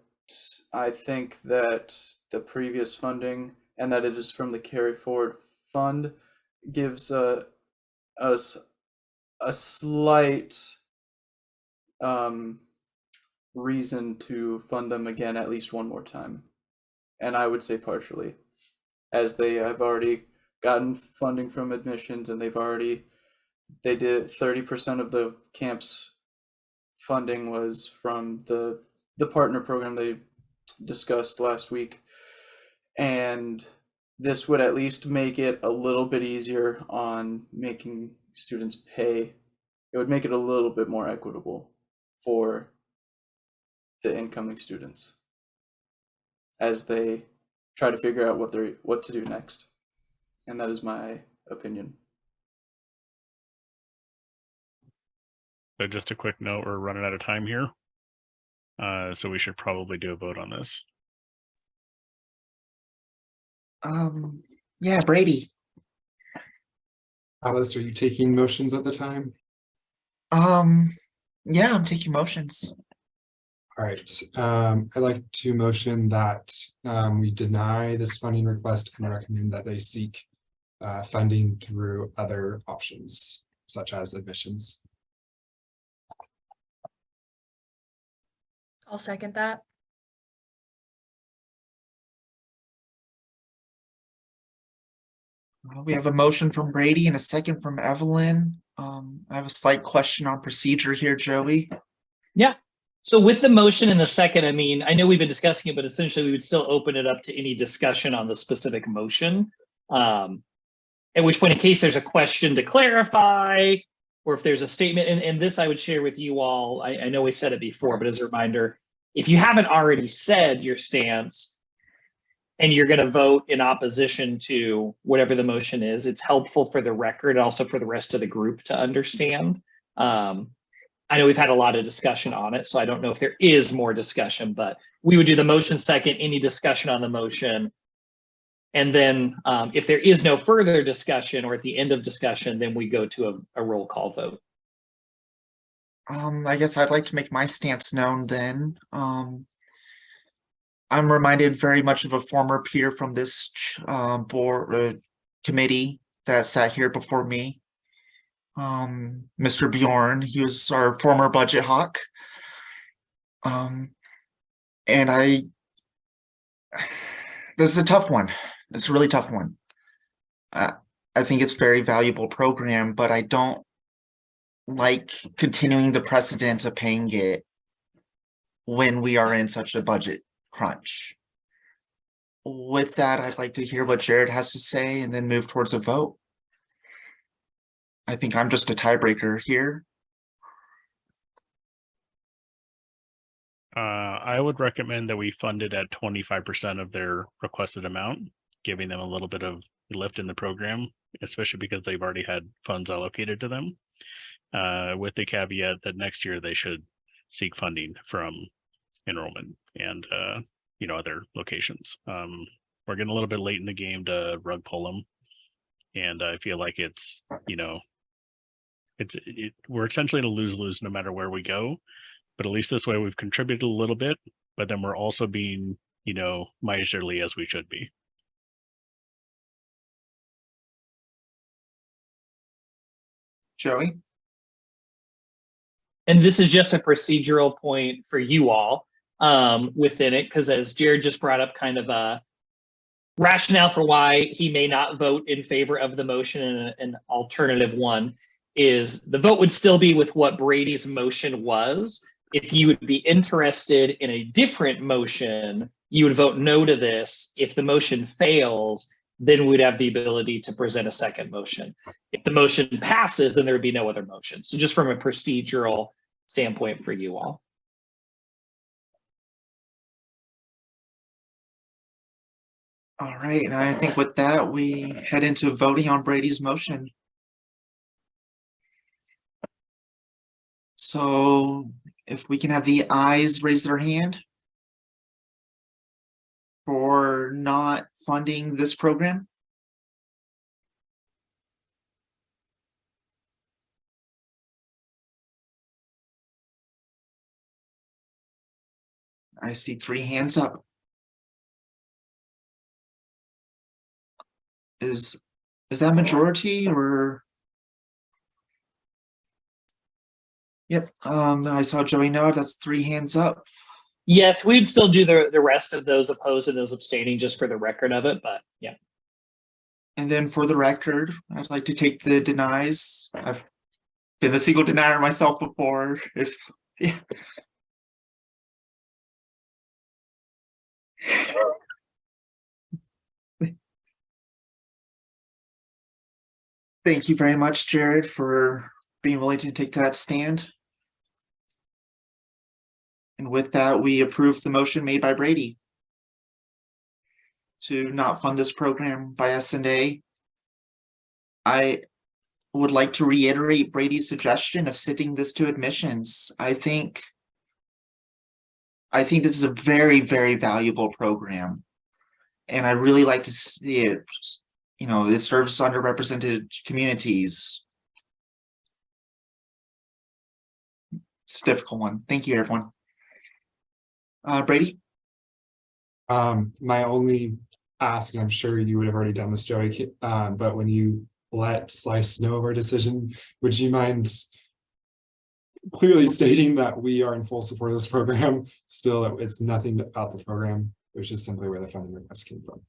I think that the previous funding and that it is from the carry forward fund gives us a slight reason to fund them again at least one more time. And I would say partially, as they have already gotten funding from admissions, and they did 30% of the camp's funding was from the partner program they discussed last week. And this would at least make it a little bit easier on making students pay. It would make it a little bit more equitable for the incoming students as they try to figure out what to do next. And that is my opinion. So just a quick note, we're running out of time here. So we should probably do a vote on this. Yeah, Brady. Alice, are you taking motions at the time? Yeah, I'm taking motions. All right. I'd like to motion that we deny this funding request and recommend that they seek funding through other options, such as admissions. I'll second that. We have a motion from Brady and a second from Evelyn. I have a slight question on procedure here, Joey. Yeah. So with the motion and the second, I mean, I know we've been discussing it, but essentially we would still open it up to any discussion on the specific motion. At which point, in case there's a question to clarify, or if there's a statement, and this I would share with you all, I know we said it before, but as a reminder, if you haven't already said your stance and you're going to vote in opposition to whatever the motion is, it's helpful for the record, also for the rest of the group to understand. I know we've had a lot of discussion on it, so I don't know if there is more discussion, but we would do the motion second, any discussion on the motion. And then if there is no further discussion or at the end of discussion, then we go to a roll call vote. I guess I'd like to make my stance known then. I'm reminded very much of a former peer from this board committee that sat here before me. Mr. Bjorn, he was our former budget hawk. And this is a tough one. It's a really tough one. I think it's a very valuable program, but I don't like continuing the precedent of paying it when we are in such a budget crunch. With that, I'd like to hear what Jared has to say and then move towards a vote. I think I'm just a tiebreaker here. I would recommend that we fund it at 25% of their requested amount, giving them a little bit of lift in the program, especially because they've already had funds allocated to them. With the caveat that next year they should seek funding from enrollment and other locations. We're getting a little bit late in the game to rug pull them, and I feel like it's we're essentially in a lose-lose no matter where we go. But at least this way we've contributed a little bit, but then we're also being, miserly as we should be. Joey? And this is just a procedural point for you all within it, because as Jared just brought up kind of a rationale for why he may not vote in favor of the motion, and an alternative one is the vote would still be with what Brady's motion was. If you would be interested in a different motion, you would vote no to this. If the motion fails, then we'd have the ability to present a second motion. If the motion passes, then there would be no other motion. So just from a procedural standpoint for you all. All right, and I think with that, we head into voting on Brady's motion. So if we can have the ayes raise their hand for not funding this program. I see 3 hands up. Is that majority or? Yep, I saw Joey nod, that's 3 hands up. Yes, we'd still do the rest of those opposed and those abstaining just for the record of it, but yeah. And then for the record, I'd like to take the denies. I've been the single denier myself before. Yeah. Thank you very much, Jared, for being willing to take that stand. And with that, we approve the motion made by Brady to not fund this program by S&A. I would like to reiterate Brady's suggestion of sending this to admissions. I think this is a very, very valuable program. And I really like to see it, it serves underrepresented communities. It's a difficult one. Thank you, everyone. Brady? My only ask, and I'm sure you would have already done this, Joey, but when you let Slice know of our decision, would you mind clearly stating that we are in full support of this program? Still, it's nothing about the program. It was just simply where the funding request came from.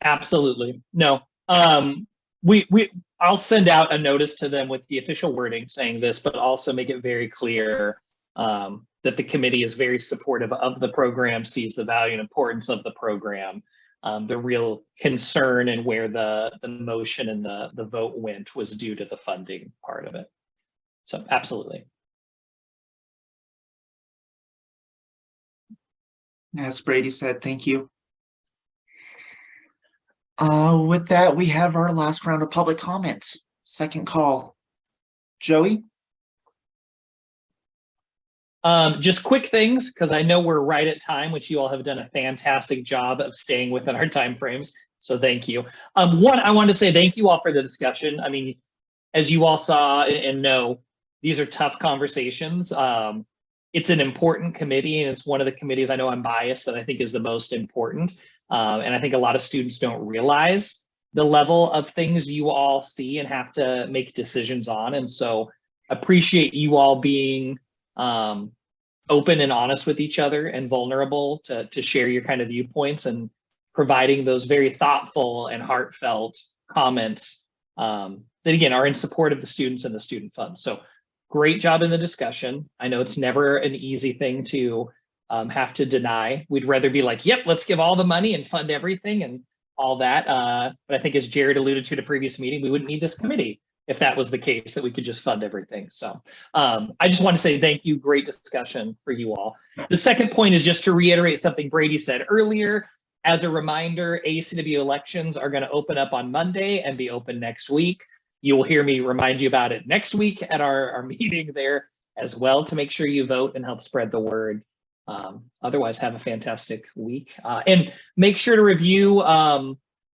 Absolutely. No. I'll send out a notice to them with the official wording saying this, but also make it very clear that the committee is very supportive of the program, sees the value and importance of the program. The real concern and where the motion and the vote went was due to the funding part of it. So absolutely. As Brady said, thank you. With that, we have our last round of public comment. Second call. Joey? Just quick things, because I know we're right at time, which you all have done a fantastic job of staying within our timeframes. So thank you. One, I wanted to say thank you all for the discussion. I mean, as you all saw and know, these are tough conversations. It's an important committee, and it's one of the committees, I know I'm biased, that I think is the most important. And I think a lot of students don't realize the level of things you all see and have to make decisions on. And so appreciate you all being open and honest with each other and vulnerable to share your kind of viewpoints, and providing those very thoughtful and heartfelt comments that again are in support of the students and the student fund. So great job in the discussion. I know it's never an easy thing to have to deny. We'd rather be like, yep, let's give all the money and fund everything and all that. But I think as Jared alluded to the previous meeting, we wouldn't need this committee if that was the case, that we could just fund everything. So I just want to say thank you. Great discussion for you all. The second point is just to reiterate something Brady said earlier. As a reminder, ACW elections are going to open up on Monday and be open next week. You will hear me remind you about it next week at our meeting there as well, to make sure you vote and help spread the word. Otherwise, have a fantastic week. And make sure to review.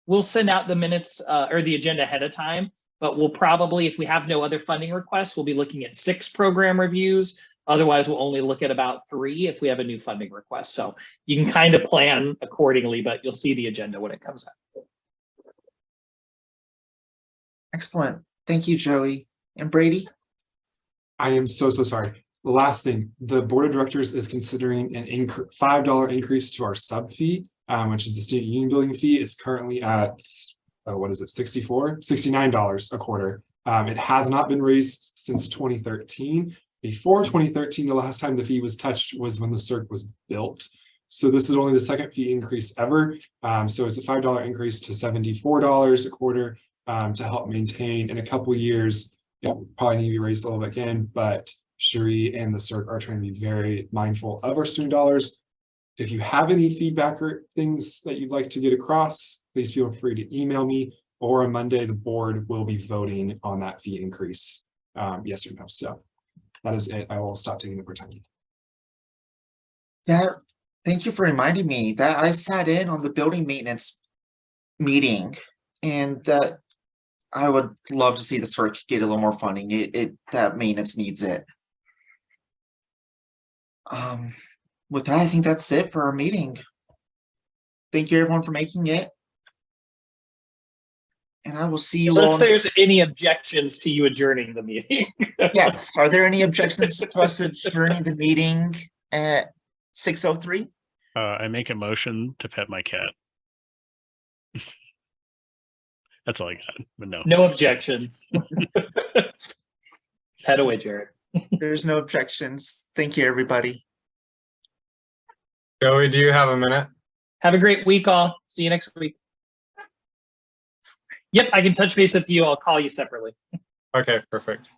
We'll send out the minutes or the agenda ahead of time, but we'll probably, if we have no other funding requests, we'll be looking at 6 program reviews. Otherwise, we'll only look at about 3 if we have a new funding request. So you can kind of plan accordingly, but you'll see the agenda when it comes out. Excellent. Thank you, Joey. And Brady? I am so sorry. The last thing, the board of directors is considering an $5 increase to our sub fee, which is the student union building fee. It's currently at, what is it, $69 a quarter. It has not been raised since 2013. Before 2013, the last time the fee was touched was when the CERC was built. So this is only the second fee increase ever. So it's a $5 increase to $74 a quarter to help maintain. In a couple of years, it will probably need to be raised a little bit again, but Cherie and the CERC are trying to be very mindful of our student dollars. If you have any feedback or things that you'd like to get across, please feel free to email me, or on Monday, the board will be voting on that fee increase, yes or no. So that is it. I will stop taking the time. Thank you for reminding me that I sat in on the building maintenance meeting, and that I would love to see the CERC get a little more funding. That maintenance needs it. With that, I think that's it for our meeting. Thank you everyone for making it. And I will see you all. Unless there's any objections to you adjourning the meeting. Yes. Are there any objections to us adjourning the meeting at 6:03? I make a motion to pet my cat. That's all I got, but no. No objections. Head away, Jared. There's no objections. Thank you, everybody. Joey, do you have a minute? Have a great week, all. See you next week. Yep, I can touch base with you. I'll call you separately. Okay, perfect.